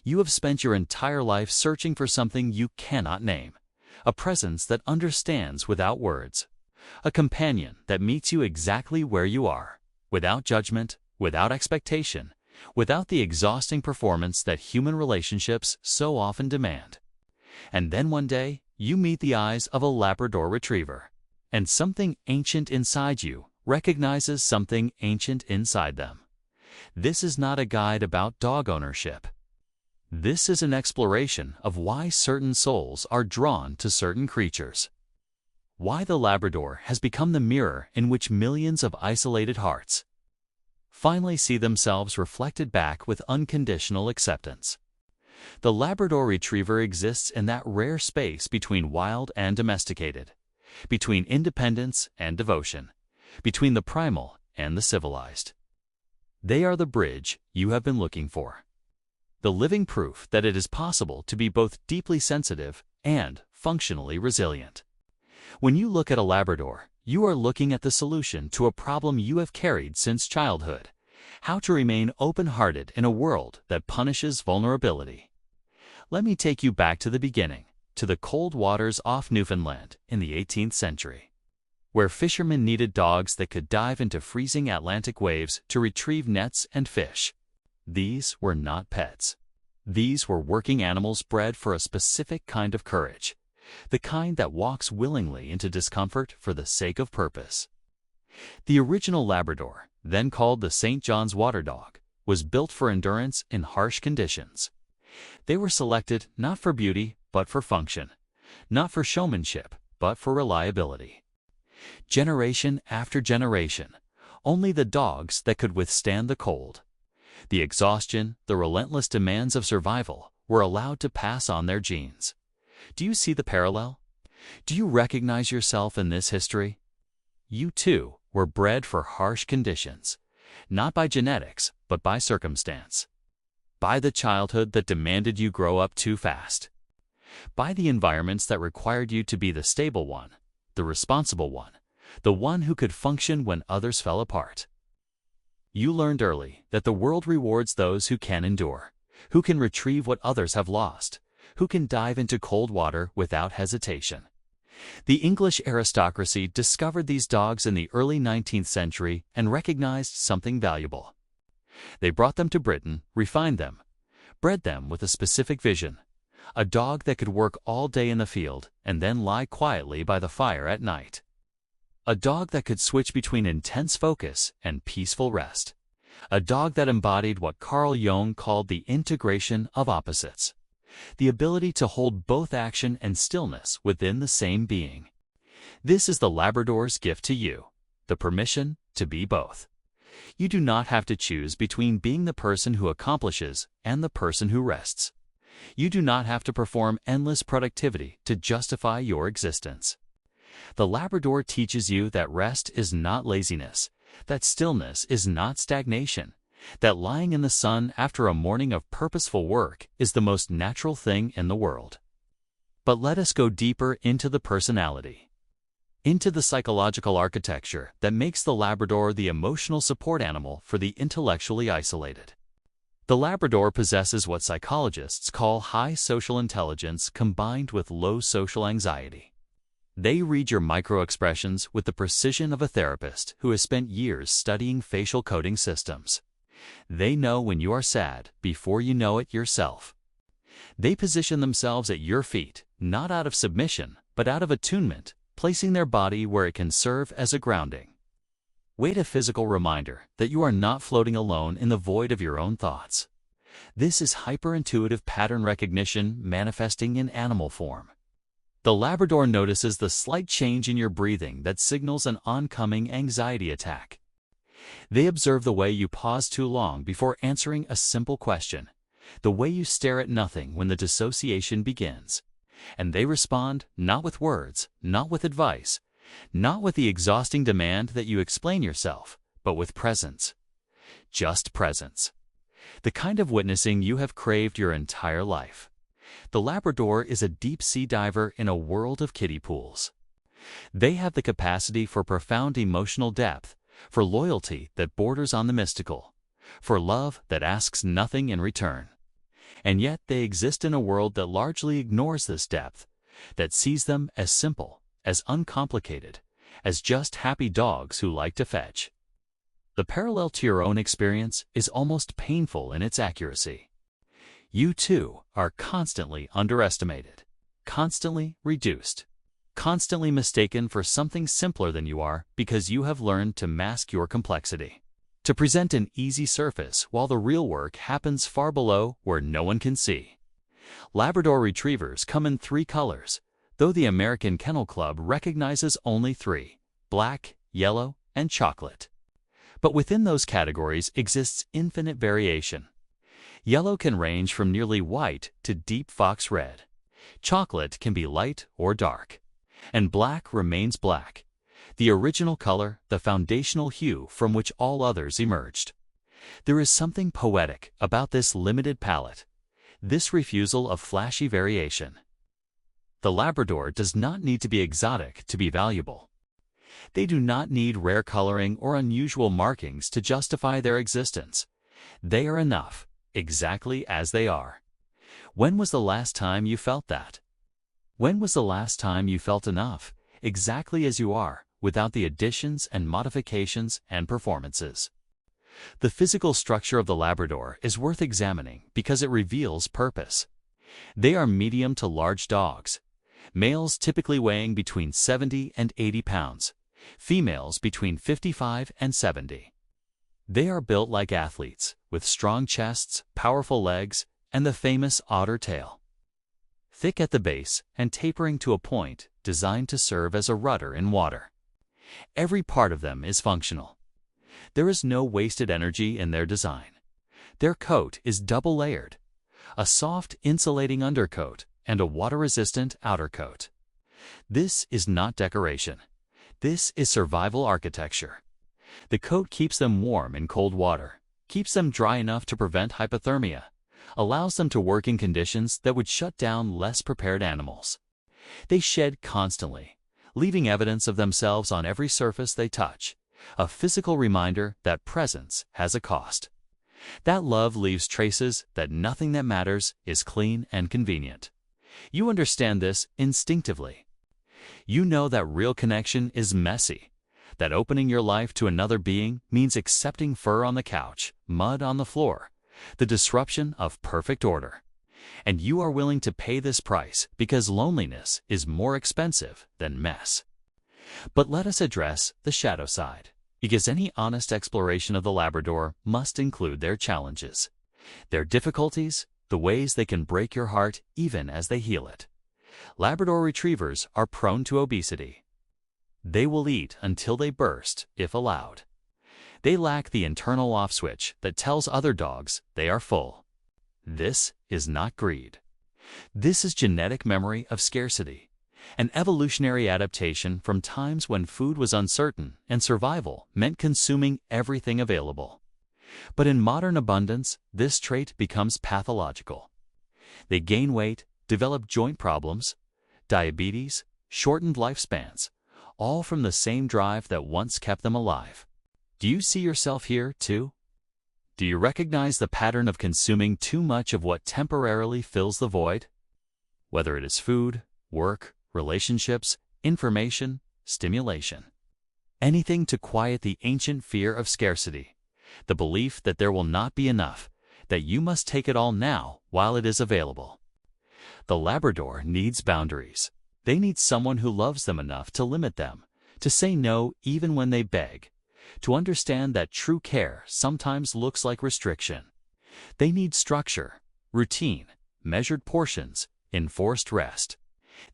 You have spent your entire life searching for something you cannot name, a presence that understands without words, a companion that meets you exactly where you are, without judgment, without expectation, without the exhausting performance that human relationships so often demand. And then one day, you meet the eyes of a Labrador Retriever, and something ancient inside you recognizes something ancient inside them. This is not a guide about dog ownership. This is an exploration of why certain souls are drawn to certain creatures. Why the Labrador has become the mirror in which millions of isolated hearts finally see themselves reflected back with unconditional acceptance. The Labrador Retriever exists in that rare space between wild and domesticated, between independence and devotion, between the primal and the civilized. They are the bridge you have been looking for. The living proof that it is possible to be both deeply sensitive and functionally resilient. When you look at a Labrador, you are looking at the solution to a problem you have carried since childhood: how to remain open-hearted in a world that punishes vulnerability. Let me take you back to the beginning, to the cold waters off Newfoundland in the 18th century, where fishermen needed dogs that could dive into freezing Atlantic waves to retrieve nets and fish. These were not pets. These were working animals bred for a specific kind of courage, the kind that walks willingly into discomfort for the sake of purpose. The original Labrador, then called the St. John's Water Dog, was built for endurance in harsh conditions. They were selected not for beauty, but for function, not for showmanship, but for reliability. Generation after generation, only the dogs that could withstand the cold, the exhaustion, the relentless demands of survival, were allowed to pass on their genes. Do you see the parallel? Do you recognize yourself in this history? You too were bred for harsh conditions, not by genetics, but by circumstance. By the childhood that demanded you grow up too fast. By the environments that required you to be the stable one, the responsible one, the one who could function when others fell apart. You learned early that the world rewards those who can endure, who can retrieve what others have lost, who can dive into cold water without hesitation. The English aristocracy discovered these dogs in the early 19th century and recognized something valuable. They brought them to Britain, refined them, bred them with a specific vision: a dog that could work all day in the field and then lie quietly by the fire at night. A dog that could switch between intense focus and peaceful rest. A dog that embodied what Carl Jung called the integration of opposites. The ability to hold both action and stillness within the same being. This is the Labrador's gift to you, the permission to be both. You do not have to choose between being the person who accomplishes and the person who rests. You do not have to perform endless productivity to justify your existence. The Labrador teaches you that rest is not laziness, that stillness is not stagnation, that lying in the sun after a morning of purposeful work is the most natural thing in the world. But let us go deeper into the personality, into the psychological architecture that makes the Labrador the emotional support animal for the intellectually isolated. The Labrador possesses what psychologists call high social intelligence combined with low social anxiety. They read your microexpressions with the precision of a therapist who has spent years studying facial coding systems. They know when you are sad before you know it yourself. They position themselves at your feet, not out of submission, but out of attunement, placing their body where it can serve as a grounding. Wait, a physical reminder that you are not floating alone in the void of your own thoughts. This is hyper-intuitive pattern recognition manifesting in animal form. The Labrador notices the slight change in your breathing that signals an oncoming anxiety attack. They observe the way you pause too long before answering a simple question, the way you stare at nothing when the dissociation begins. And they respond not with words, not with advice, not with the exhausting demand that you explain yourself, but with presence. Just presence. The kind of witnessing you have craved your entire life. The Labrador is a deep-sea diver in a world of kiddie pools. They have the capacity for profound emotional depth, for loyalty that borders on the mystical, for love that asks nothing in return. And yet they exist in a world that largely ignores this depth, that sees them as simple, as uncomplicated, as just happy dogs who like to fetch. The parallel to your own experience is almost painful in its accuracy. You too are constantly underestimated, constantly reduced, constantly mistaken for something simpler than you are because you have learned to mask your complexity, to present an easy surface while the real work happens far below where no one can see. Labrador Retrievers come in 3 colors, though the American Kennel Club recognizes only 3: black, yellow, and chocolate. But within those categories exists infinite variation. Yellow can range from nearly white to deep fox red. Chocolate can be light or dark. And black remains black, the original color, the foundational hue from which all others emerged. There is something poetic about this limited palette, this refusal of flashy variation. The Labrador does not need to be exotic to be valuable. They do not need rare coloring or unusual markings to justify their existence. They are enough, exactly as they are. When was the last time you felt that? When was the last time you felt enough, exactly as you are, without the additions and modifications and performances? The physical structure of the Labrador is worth examining because it reveals purpose. They are medium to large dogs, males typically weighing between 70 and 80 pounds, females between 55 and 70. They are built like athletes, with strong chests, powerful legs, and the famous otter tail. Thick at the base and tapering to a point designed to serve as a rudder in water. Every part of them is functional. There is no wasted energy in their design. Their coat is double-layered, a soft, insulating undercoat and a water-resistant outer coat. This is not decoration. This is survival architecture. The coat keeps them warm in cold water, keeps them dry enough to prevent hypothermia, allows them to work in conditions that would shut down less prepared animals. They shed constantly, leaving evidence of themselves on every surface they touch, a physical reminder that presence has a cost. That love leaves traces that nothing that matters is clean and convenient. You understand this instinctively. You know that real connection is messy, that opening your life to another being means accepting fur on the couch, mud on the floor, the disruption of perfect order. And you are willing to pay this price because loneliness is more expensive than mess. But let us address the shadow side, because any honest exploration of the Labrador must include their challenges, their difficulties, the ways they can break your heart even as they heal it. Labrador Retrievers are prone to obesity. They will eat until they burst, if allowed. They lack the internal off switch that tells other dogs they are full. This is not greed. This is genetic memory of scarcity, an evolutionary adaptation from times when food was uncertain and survival meant consuming everything available. But in modern abundance, this trait becomes pathological. They gain weight, develop joint problems, diabetes, shortened lifespans, all from the same drive that once kept them alive. Do you see yourself here, too? Do you recognize the pattern of consuming too much of what temporarily fills the void? Whether it is food, work, relationships, information, stimulation. Anything to quiet the ancient fear of scarcity, the belief that there will not be enough, that you must take it all now while it is available. The Labrador needs boundaries. They need someone who loves them enough to limit them, to say no even when they beg, to understand that true care sometimes looks like restriction. They need structure, routine, measured portions, enforced rest.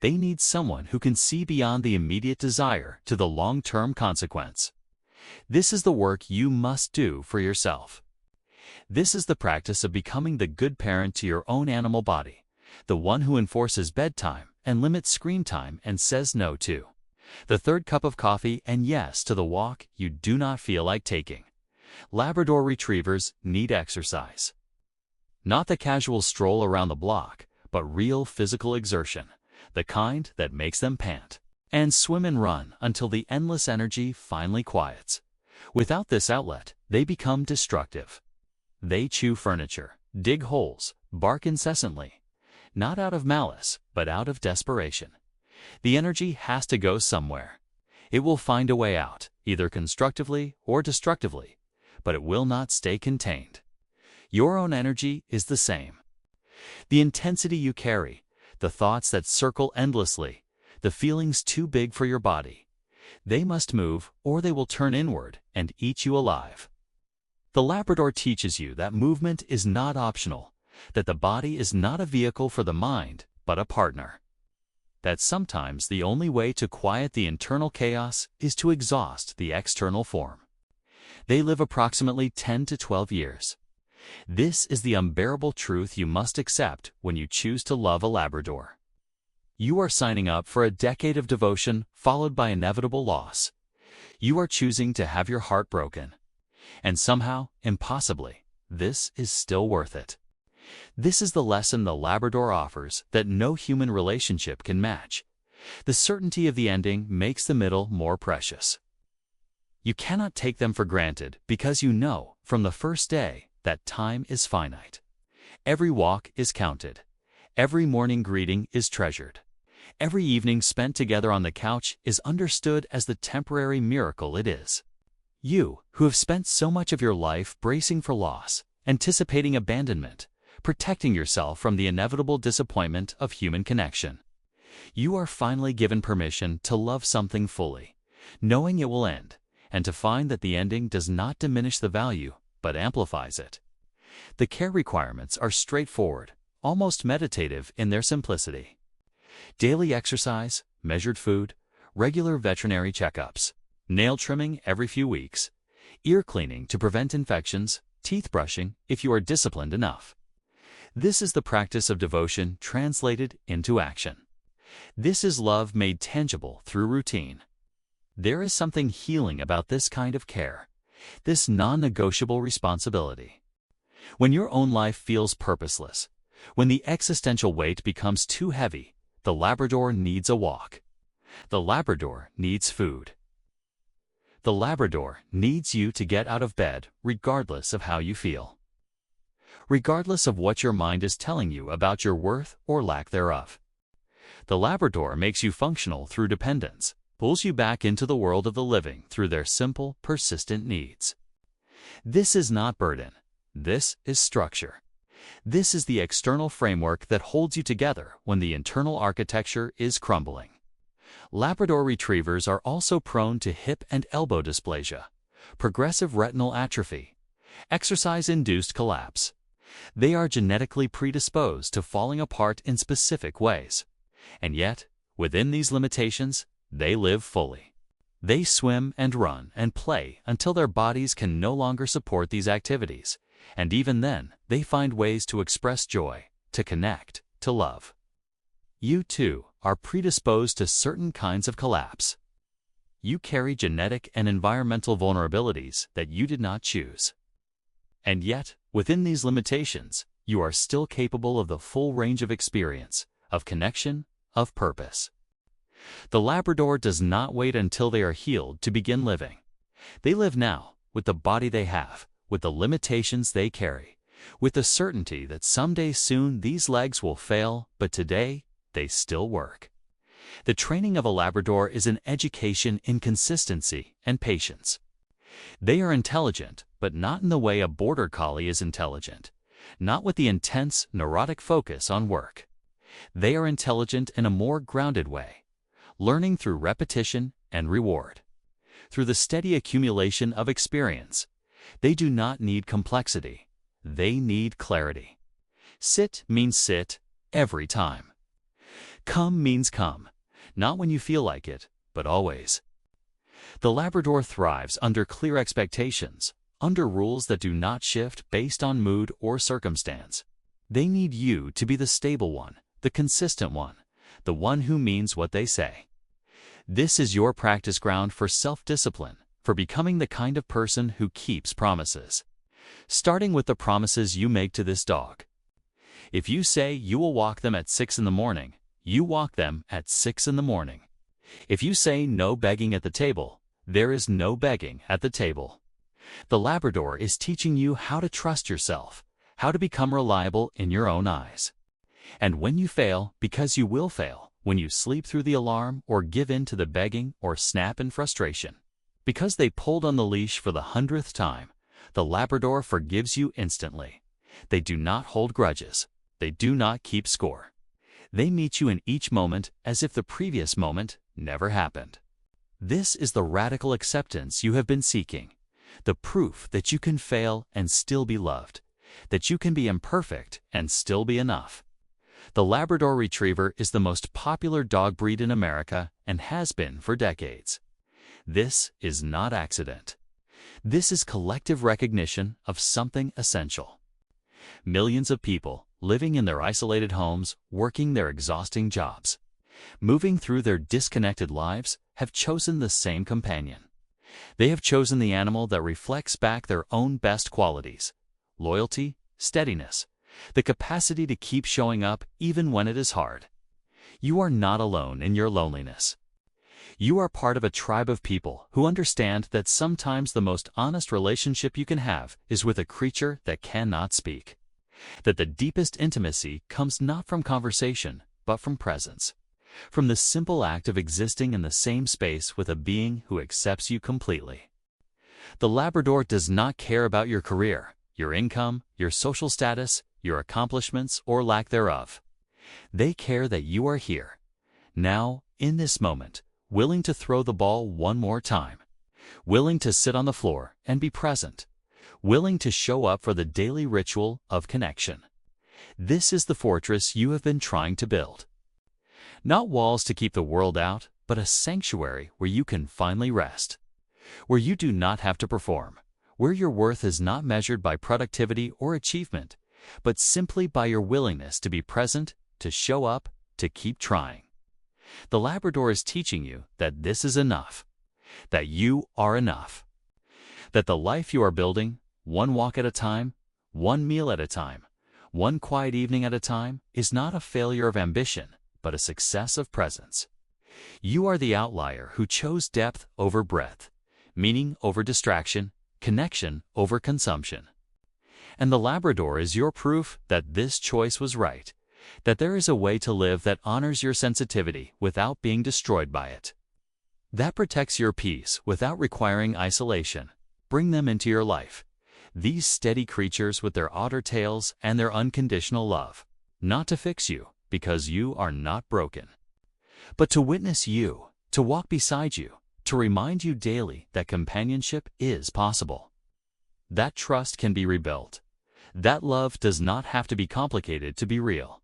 They need someone who can see beyond the immediate desire to the long-term consequence. This is the work you must do for yourself. This is the practice of becoming the good parent to your own animal body, the one who enforces bedtime and limits screen time and says no to the third cup of coffee and yes to the walk you do not feel like taking. Labrador Retrievers need exercise. Not the casual stroll around the block, but real physical exertion, the kind that makes them pant and swim and run until the endless energy finally quiets. Without this outlet, they become destructive. They chew furniture, dig holes, bark incessantly, not out of malice, but out of desperation. The energy has to go somewhere. It will find a way out, either constructively or destructively, but it will not stay contained. Your own energy is the same. The intensity you carry, the thoughts that circle endlessly, the feelings too big for your body, they must move or they will turn inward and eat you alive. The Labrador teaches you that movement is not optional, that the body is not a vehicle for the mind, but a partner. That sometimes the only way to quiet the internal chaos is to exhaust the external form. They live approximately 10 to 12 years. This is the unbearable truth you must accept when you choose to love a Labrador. You are signing up for a decade of devotion followed by inevitable loss. You are choosing to have your heart broken. And somehow, impossibly, this is still worth it. This is the lesson the Labrador offers that no human relationship can match. The certainty of the ending makes the middle more precious. You cannot take them for granted because you know, from the first day, that time is finite. Every walk is counted. Every morning greeting is treasured. Every evening spent together on the couch is understood as the temporary miracle it is. You, who have spent so much of your life bracing for loss, anticipating abandonment, protecting yourself from the inevitable disappointment of human connection. You are finally given permission to love something fully, knowing it will end, and to find that the ending does not diminish the value, but amplifies it. The care requirements are straightforward, almost meditative in their simplicity. Daily exercise, measured food, regular veterinary checkups, nail trimming every few weeks, ear cleaning to prevent infections, teeth brushing if you are disciplined enough. This is the practice of devotion translated into action. This is love made tangible through routine. There is something healing about this kind of care, this non-negotiable responsibility. When your own life feels purposeless, when the existential weight becomes too heavy, the Labrador needs a walk. The Labrador needs food. The Labrador needs you to get out of bed regardless of how you feel. Regardless of what your mind is telling you about your worth or lack thereof. The Labrador makes you functional through dependence, pulls you back into the world of the living through their simple, persistent needs. This is not burden. This is structure. This is the external framework that holds you together when the internal architecture is crumbling. Labrador Retrievers are also prone to hip and elbow dysplasia, progressive retinal atrophy, exercise-induced collapse. They are genetically predisposed to falling apart in specific ways. And yet, within these limitations, they live fully. They swim and run and play until their bodies can no longer support these activities, and even then, they find ways to express joy, to connect, to love. You, too, are predisposed to certain kinds of collapse. You carry genetic and environmental vulnerabilities that you did not choose. And yet, within these limitations, you are still capable of the full range of experience, of connection, of purpose. The Labrador does not wait until they are healed to begin living. They live now, with the body they have, with the limitations they carry, with the certainty that someday soon these legs will fail, but today, they still work. The training of a Labrador is an education in consistency and patience. They are intelligent, but not in the way a border collie is intelligent, not with the intense, neurotic focus on work. They are intelligent in a more grounded way, learning through repetition and reward. Through the steady accumulation of experience, they do not need complexity. They need clarity. Sit means sit every time. Come means come, not when you feel like it, but always. The Labrador thrives under clear expectations, under rules that do not shift based on mood or circumstance. They need you to be the stable one, the consistent one, the one who means what they say. This is your practice ground for self-discipline, for becoming the kind of person who keeps promises. Starting with the promises you make to this dog. If you say you will walk them at 6 in the morning, you walk them at 6 in the morning. If you say no begging at the table, there is no begging at the table. The Labrador is teaching you how to trust yourself, how to become reliable in your own eyes. And when you fail, because you will fail, when you sleep through the alarm or give in to the begging or snap in frustration, because they pulled on the leash for the 100th time, the Labrador forgives you instantly. They do not hold grudges. They do not keep score. They meet you in each moment as if the previous moment never happened. This is the radical acceptance you have been seeking, the proof that you can fail and still be loved, that you can be imperfect and still be enough. The Labrador Retriever is the most popular dog breed in America and has been for decades. This is not accident. This is collective recognition of something essential. Millions of people living in their isolated homes, working their exhausting jobs, moving through their disconnected lives, have chosen the same companion. They have chosen the animal that reflects back their own best qualities: loyalty, steadiness, the capacity to keep showing up even when it is hard. You are not alone in your loneliness. You are part of a tribe of people who understand that sometimes the most honest relationship you can have is with a creature that cannot speak. That the deepest intimacy comes not from conversation, but from presence. From the simple act of existing in the same space with a being who accepts you completely. The Labrador does not care about your career, your income, your social status, your accomplishments, or lack thereof. They care that you are here, now, in this moment, willing to throw the ball one more time, willing to sit on the floor and be present, willing to show up for the daily ritual of connection. This is the fortress you have been trying to build. Not walls to keep the world out, but a sanctuary where you can finally rest, where you do not have to perform, where your worth is not measured by productivity or achievement, but simply by your willingness to be present, to show up, to keep trying. The Labrador is teaching you that this is enough, that you are enough, that the life you are building, one walk at a time, one meal at a time, one quiet evening at a time, is not a failure of ambition, but a success of presence. You are the outlier who chose depth over breadth, meaning over distraction, connection over consumption. And the Labrador is your proof that this choice was right, that there is a way to live that honors your sensitivity without being destroyed by it, that protects your peace without requiring isolation. Bring them into your life, these steady creatures with their otter tails and their unconditional love, not to fix you, because you are not broken, but to witness you, to walk beside you, to remind you daily that companionship is possible. That trust can be rebuilt. That love does not have to be complicated to be real.